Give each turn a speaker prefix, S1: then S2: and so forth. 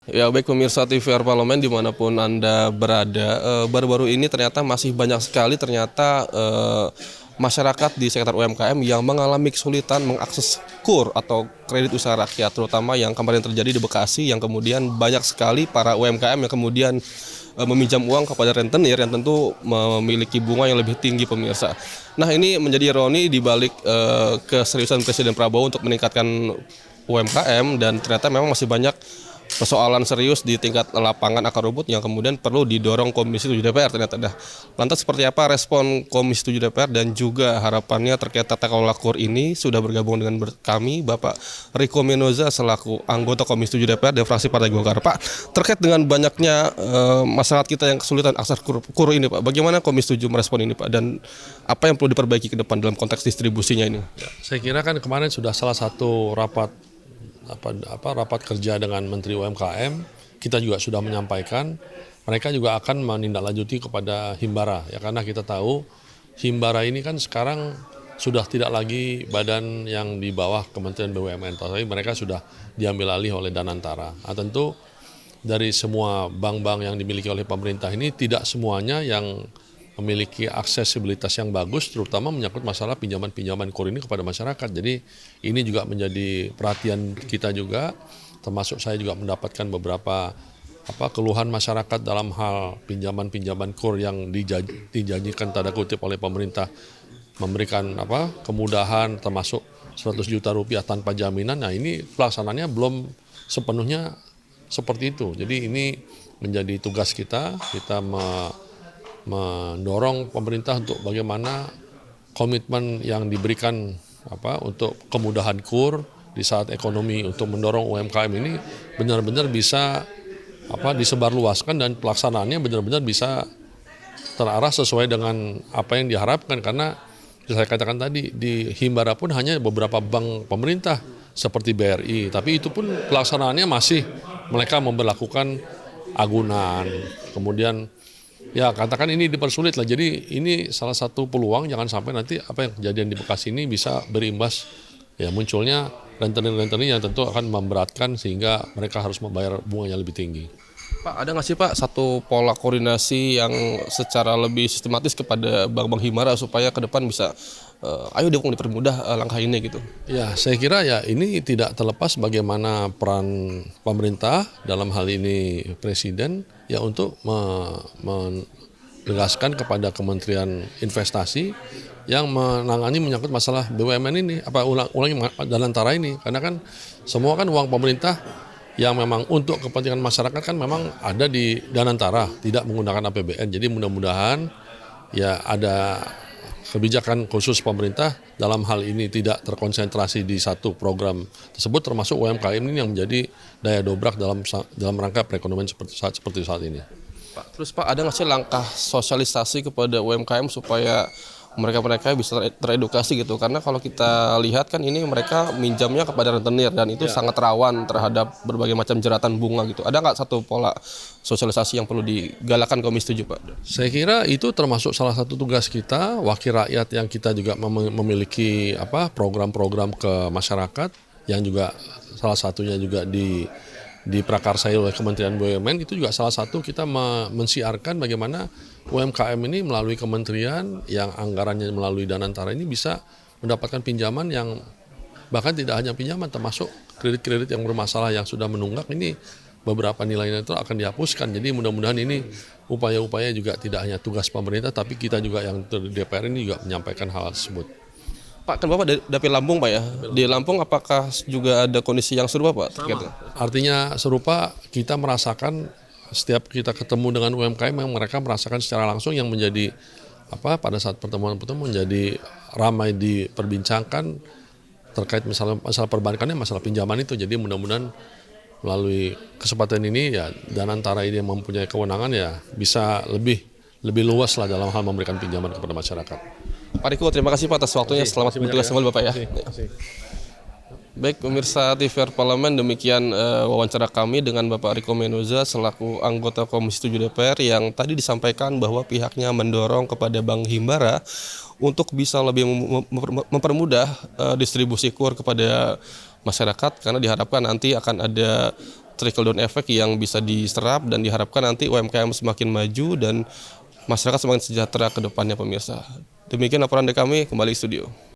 S1: Ya baik pemirsa TVR Parlemen dimanapun Anda berada, baru-baru ini ternyata masih banyak sekali ternyata masyarakat di sekitar UMKM yang mengalami kesulitan mengakses KUR atau kredit usaha rakyat, terutama yang kemarin terjadi di Bekasi yang kemudian banyak sekali para UMKM yang kemudian meminjam uang kepada rentenir yang tentu memiliki bunga yang lebih tinggi pemirsa. Nah ini menjadi ironi di balik keseriusan Presiden Prabowo untuk meningkatkan UMKM dan ternyata memang masih banyak persoalan serius di tingkat lapangan akar rumput yang kemudian perlu didorong Komisi 7 DPR ternyata. Lantas seperti apa respon Komisi 7 DPR dan juga harapannya terkait tata kelola KUR ini? Sudah bergabung dengan kami Bapak Riko Menoza selaku anggota Komisi 7 DPR dari fraksi Partai Golkar. Pak, terkait dengan banyaknya masyarakat kita yang kesulitan akses KUR ini Pak, bagaimana Komisi 7 merespon ini Pak, dan apa yang perlu diperbaiki ke depan dalam konteks distribusinya ini?
S2: Saya kira kan kemarin sudah salah satu rapat kerja dengan Menteri UMKM, kita juga sudah menyampaikan mereka juga akan menindaklanjuti kepada Himbara ya, karena kita tahu Himbara ini kan sekarang sudah tidak lagi badan yang di bawah Kementerian BUMN, tapi mereka sudah diambil alih oleh Danantara. Nah, tentu dari semua bank-bank yang dimiliki oleh pemerintah ini tidak semuanya yang memiliki aksesibilitas yang bagus, terutama menyangkut masalah pinjaman-pinjaman KUR ini kepada masyarakat. Jadi ini juga menjadi perhatian kita juga, termasuk saya juga mendapatkan beberapa keluhan masyarakat dalam hal pinjaman-pinjaman KUR yang dijanjikan tanda kutip oleh pemerintah memberikan kemudahan termasuk 100 juta rupiah tanpa jaminan. Nah ini pelaksanaannya belum sepenuhnya seperti itu. Jadi ini menjadi tugas kita mendorong pemerintah untuk bagaimana komitmen yang diberikan untuk kemudahan KUR di saat ekonomi untuk mendorong UMKM ini benar-benar bisa disebarluaskan dan pelaksanaannya benar-benar bisa terarah sesuai dengan apa yang diharapkan, karena saya katakan tadi di Himbara pun hanya beberapa bank pemerintah seperti BRI, tapi itu pun pelaksanaannya masih mereka memberlakukan agunan, kemudian ya katakan ini dipersulit lah. Jadi ini salah satu peluang jangan sampai nanti apa yang kejadian di Bekasi ini bisa berimbas ya munculnya rentenir-rentenir yang tentu akan memberatkan sehingga mereka harus membayar bunganya lebih tinggi.
S1: Pak, ada nggak sih Pak satu pola koordinasi yang secara lebih sistematis kepada bank-bank Himbara supaya ke depan bisa ayo dukung dipermudah langkah ini gitu?
S2: Ya, saya kira ya ini tidak terlepas bagaimana peran pemerintah dalam hal ini Presiden ya untuk menegaskan kepada Kementerian Investasi yang menangani menyangkut masalah BUMN ini, ulangi Danantara ini, karena kan semua kan uang pemerintah yang memang untuk kepentingan masyarakat kan memang ada di Danantara, tidak menggunakan APBN. Jadi mudah-mudahan ya ada kebijakan khusus pemerintah dalam hal ini tidak terkonsentrasi di satu program tersebut, termasuk UMKM ini yang menjadi daya dobrak dalam rangka perekonomian seperti saat ini.
S1: Pak, terus Pak, ada nggak sih langkah sosialisasi kepada UMKM supaya mereka bisa teredukasi gitu? Karena kalau kita lihat kan ini mereka minjamnya kepada rentenir dan itu sangat rawan terhadap berbagai macam jeratan bunga gitu. Ada nggak satu pola sosialisasi yang perlu digalakan Komisi 7 Pak?
S2: Saya kira itu termasuk salah satu tugas kita, wakil rakyat, yang kita juga memiliki program-program ke masyarakat yang juga salah satunya juga diprakarsai oleh Kementerian BUMN. Itu juga salah satu kita mensiarkan bagaimana UMKM ini melalui kementerian yang anggarannya melalui Danantara ini bisa mendapatkan pinjaman yang bahkan tidak hanya pinjaman, termasuk kredit-kredit yang bermasalah yang sudah menunggak ini beberapa nilainya itu akan dihapuskan. Jadi mudah-mudahan ini upaya-upaya juga tidak hanya tugas pemerintah, tapi kita juga yang di DPR ini juga menyampaikan hal tersebut.
S1: Pak, kan Bapak dari Dapil Lampung Pak ya? Di Lampung apakah juga ada kondisi yang serupa Pak?
S2: Artinya serupa, kita merasakan setiap kita ketemu dengan UMKM yang mereka merasakan secara langsung yang menjadi pada saat pertemuan-pertemuan menjadi ramai diperbincangkan terkait masalah perbankannya, masalah pinjaman itu. Jadi mudah-mudahan melalui kesempatan ini ya Danantara ini yang mempunyai kewenangan ya bisa lebih luas lah dalam hal memberikan pinjaman kepada masyarakat.
S1: Pak Riko, terima kasih Pak atas waktunya. Selamat bertugas kembali Bapak ya. Baik pemirsa TVR Parlemen, demikian wawancara kami dengan Bapak Riko Menoza selaku anggota Komisi 7 DPR yang tadi disampaikan bahwa pihaknya mendorong kepada Bank Himbara untuk bisa lebih mempermudah distribusi KUR kepada masyarakat, karena diharapkan nanti akan ada trickle down effect yang bisa diserap dan diharapkan nanti UMKM semakin maju dan masyarakat semakin sejahtera ke depannya pemirsa. Demikian laporan dari kami, kembali ke studio.